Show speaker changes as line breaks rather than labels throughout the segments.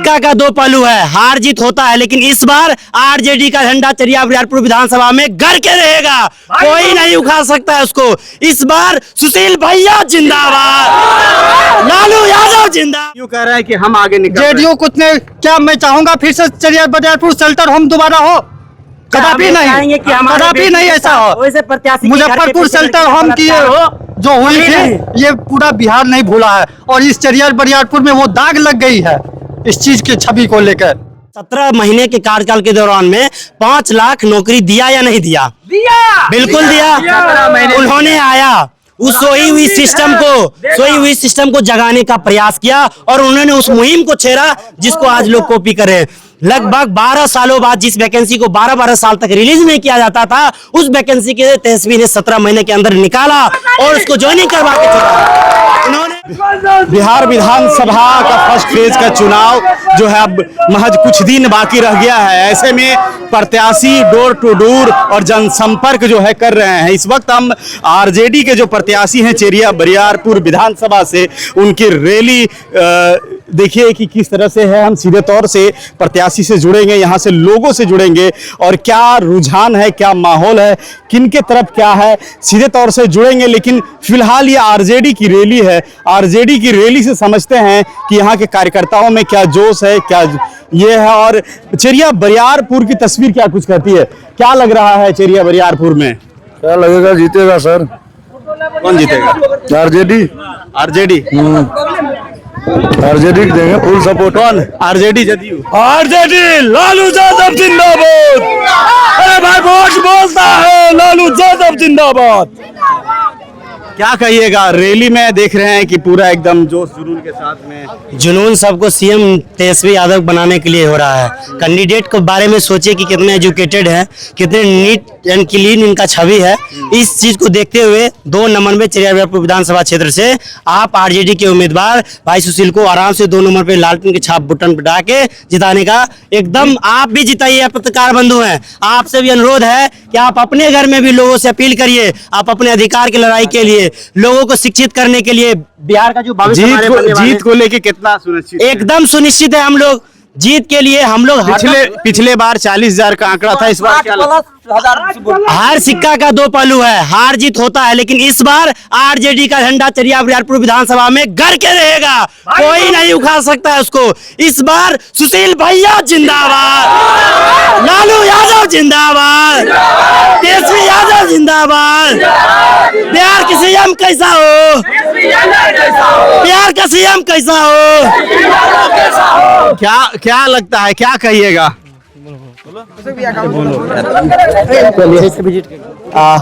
सिक्का का दो पहलू है, हार जीत होता है, लेकिन इस बार आरजेडी का झंडा चरिया बरियारपुर विधानसभा में घर के रहेगा, कोई नहीं उखाड़ सकता है उसको। इस बार सुशील भैया जिंदाबाद, लालू यादव जिंदाबाद।
क्यों कह रहा है कि हम आगे निकल
जेडीयू कुछ नहीं, क्या मैं चाहूंगा फिर से चरिया बरियारपुर शेल्टर होम दोबारा हो? कदापि नहीं, कदापि नहीं ऐसा हो। मुजफ्फरपुर शेल्टर होम की जो हुई थी, ये पूरा बिहार नहीं भूला है, और इस चरिया बरियारपुर में वो दाग लग गई है इस चीज की छवि को लेकर।
17 महीने के कार्यकाल के दौरान में 5 लाख नौकरी दिया या नहीं दिया? बिल्कुल दिया। उन्होंने आया उस सोई हुई सिस्टम को जगाने का प्रयास किया, और उन्होंने उस मुहिम को छेड़ा जिसको आज लोग कॉपी करे। लगभग 12 सालों बाद जिस वैकेंसी को 12-12 साल तक रिलीज नहीं किया जाता था, उस वैकेंसी के तेजस्वी ने 17 महीने के अंदर निकाला और उसको ज्वाइनिंग करवा के छोड़ा। उन्होंने
बिहार विधानसभा का फर्स्ट फेज का चुनाव जो है अब महज कुछ दिन बाकी रह गया है। ऐसे में प्रत्याशी डोर टू डोर और जनसंपर्क जो है कर रहे हैं। इस वक्त हम आरजेडी के जो प्रत्याशी हैं चरिया बरियारपुर विधानसभा से, उनकी रैली देखिए कि किस तरह से है। हम सीधे तौर से प्रत्याशी से जुड़ेंगे, यहाँ से लोगों से जुड़ेंगे, और क्या रुझान है, क्या माहौल है, किनके तरफ क्या है, सीधे तौर से जुड़ेंगे। लेकिन फिलहाल ये आरजेडी की रैली है। आरजेडी की रैली से समझते हैं कि यहाँ के कार्यकर्ताओं में क्या जोश है, क्या ये है, और चरिया बरियारपुर की तस्वीर क्या कुछ कहती है। क्या लग रहा है चरिया बरियारपुर में?
क्या लगेगा, जीतेगा सर।
कौन जीतेगा?
आरजेडी।
आरजेडी
आरजेडी देंगे फुल सपोर्ट।
कौन? आरजेडी जदयू।
आरजेडी लालू यादव जिंदाबाद। अरे भाई वोट बोलता है, लालू यादव जिंदाबाद।
क्या कहिएगा, रैली में देख रहे हैं कि पूरा एकदम जोश जुनून के साथ में
जुनून सबको सीएम तेजस्वी यादव बनाने के लिए हो रहा है। कैंडिडेट के बारे में सोचिए कि कितने एजुकेटेड है, कितने नीट एंड क्लीन इनका छवि है। इस चीज को देखते हुए 2 नंबर में चरिया बरियारपुर विधानसभा क्षेत्र से आप आरजेडी के उम्मीदवार भाई सुशील को आराम से 2 नंबर पे लालटेन के छाप बटन पटा के जिताने का एकदम आप भी जिताइए। पत्रकार बंधु हैं, आपसे भी अनुरोध है कि आप अपने घर में भी लोगों से अपील करिए। आप अपने अधिकार की लड़ाई के लिए, लोगों को शिक्षित करने के लिए, बिहार का जो भविष्य
जीत को लेके कितना सुनिश्चित?
एकदम सुनिश्चित है हम लोग जीत के लिए। हम लोग
पिछले बार 40,000 का आंकड़ा था, इस बार क्या?
हर सिक्का का दो पहलू है, हार जीत होता है, लेकिन इस बार आरजेडी का झंडा चरिया बरियारपुर विधानसभा में घर के रहेगा, कोई नहीं उखाड़ सकता है उसको। इस बार सुशील भैया जिंदाबाद, लालू यादव जिंदाबाद, तेजस्वी यादव जिंदाबाद। बिहार का सीएम कैसा हो? बिहार का सीएम कैसा हो?
क्या लगता है, क्या कहिएगा?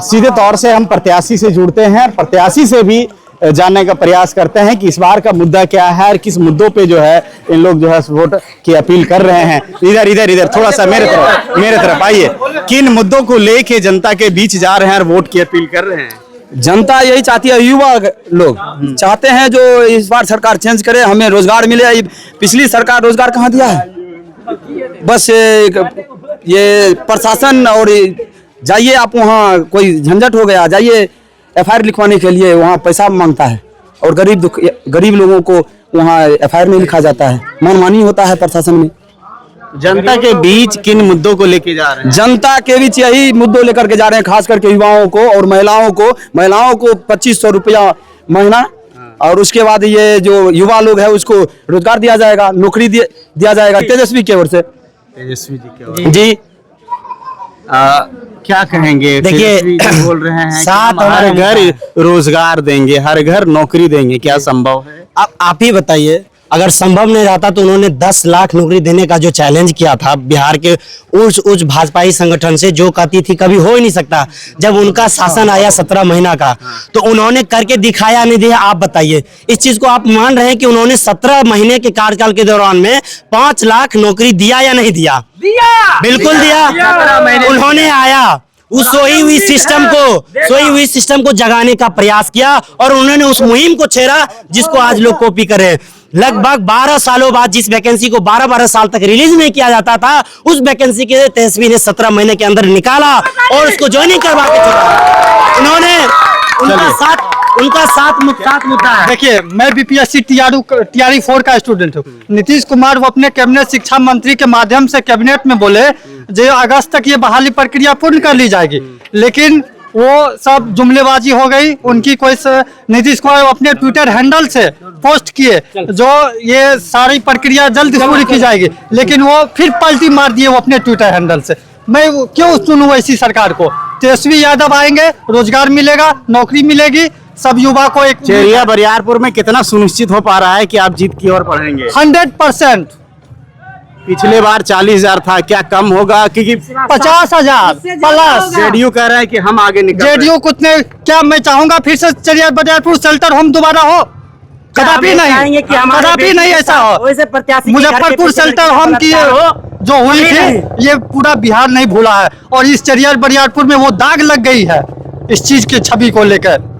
सीधे तौर से हम प्रत्याशी से जुड़ते हैं, प्रत्याशी से भी जानने का प्रयास करते हैं कि इस बार का मुद्दा क्या है और किस मुद्दों पे जो है इन लोग जो है वोट की अपील कर रहे हैं। इधर थोड़ा सा मेरे तरफ आइए। किन मुद्दों को लेके जनता के बीच जा रहे हैं और वोट की अपील कर रहे हैं?
जनता यही चाहती है, युवा लोग चाहते हैं जो इस बार सरकार चेंज करे, हमें रोजगार मिले। पिछली सरकार रोजगार कहाँ दिया है? बस ये प्रशासन, और जाइए आप वहाँ कोई झंझट हो गया, जाइए एफआईआर लिखवाने के लिए वहाँ पैसा मांगता है, और गरीब लोगों को वहाँ एफआईआर नहीं लिखा जाता है, मनमानी होता है प्रशासन में।
जनता के बीच किन मुद्दों को लेके जा रहे हैं?
जनता के बीच यही मुद्दों लेकर के जा रहे हैं, खास करके युवाओं को और महिलाओं को 2500 रुपया महीना, और उसके बाद ये जो युवा लोग है उसको रोजगार दिया जाएगा, नौकरी दिया जाएगा तेजस्वी की ओर से।
तेजस्वी जी की ओर
जी
क्या कहेंगे?
देखिए
बोल रहे हैं
साथ
हर घर रोजगार देंगे, हर घर नौकरी देंगे, क्या संभव है?
आप ही बताइए। अगर संभव नहीं रहता तो उन्होंने 10 लाख नौकरी देने का जो चैलेंज किया था बिहार के उस भाजपाई संगठन से, जो कहती थी कभी हो ही नहीं सकता, जब उनका शासन आया 17 महीना का तो उन्होंने करके दिखाया नहीं दिया? आप बताइए, इस चीज को आप मान रहे हैं कि उन्होंने 17 महीने के कार्यकाल के दौरान में 5 लाख नौकरी दिया या नहीं दिया? बिल्कुल दिया। उन्होंने आया उस सोई हुई सिस्टम को जगाने का प्रयास किया, और उन्होंने उस मुहिम को छेड़ा जिसको आज लोग कॉपी कर रहे हैं। लगभग 12 सालों बाद जिस वैकेंसी को 12-12 साल तक रिलीज नहीं किया जाता था, उस वैकेंसी के तेजस्वी ने 17 महीने के अंदर निकाला और उसको ज्वाइनिंग करवा के छोड़ा। उन्होंने उनका साथ उनका सात मुद्दा है।
देखिए, मैं बीपीएससी टीआरई 4 का स्टूडेंट हूँ। नीतीश कुमार वो अपने कैबिनेट शिक्षा मंत्री के माध्यम से कैबिनेट में बोले जो अगस्त तक ये बहाली प्रक्रिया पूर्ण कर ली जाएगी, लेकिन वो सब जुमलेबाजी हो गई उनकी। नीतीश कुमार अपने ट्विटर हैंडल से पोस्ट किए जो ये सारी प्रक्रिया जल्द पूरी की जाएगी, लेकिन वो फिर पलटी मार दिए वो अपने ट्विटर हैंडल से। मैं क्यों चुनूं ऐसी सरकार को? तेजस्वी यादव आएंगे, रोजगार मिलेगा, नौकरी मिलेगी, सब युवा को एक
चेरिया बरियारपुर में कितना सुनिश्चित हो पा रहा है कि आप जीत की ओर बढ़ेंगे?
100%।
पिछले बार 40,000 था, क्या कम होगा? क्योंकि
50,000 प्लस।
जेडीयू कह रहा है कि हम आगे निकल रहे हैं।
जेडीयू कितने, क्या मैं चाहूंगा फिर से चेरिया बरियारपुर शेल्टर होम दोबारा हो? कदापि नहीं, कदापि नहीं ऐसा हो। मुजफ्फरपुर शेल्टर होम की जो हुई थी, ये पूरा बिहार नहीं भूला है, और इस चेरिया बरियारपुर में वो दाग लग गई है इस चीज की छवि को लेकर।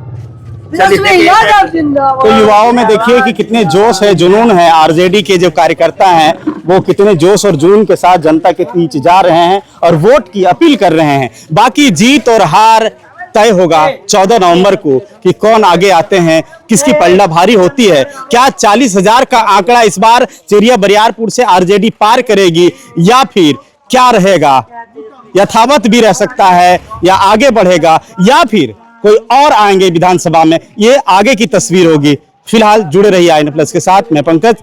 तो युवाओं में देखिए कि कितने जोश है, जुनून है। आरजेडी के जो कार्यकर्ता हैं वो कितने जोश और जुनून के साथ जनता के बीच जा रहे हैं और वोट की अपील कर रहे हैं। बाकी जीत और हार तय होगा 14 नवंबर को कि कौन आगे आते हैं, किसकी पलड़ा भारी होती है। क्या 40,000 का आंकड़ा इस बार चेरिया बरियारपुर से आरजेडी पार करेगी, या फिर क्या रहेगा, यथावत भी रह सकता है या आगे बढ़ेगा, या फिर कोई और आएंगे विधानसभा में? ये आगे की तस्वीर होगी। फिलहाल जुड़े रहिए IN+ के साथ। मैं पंकज।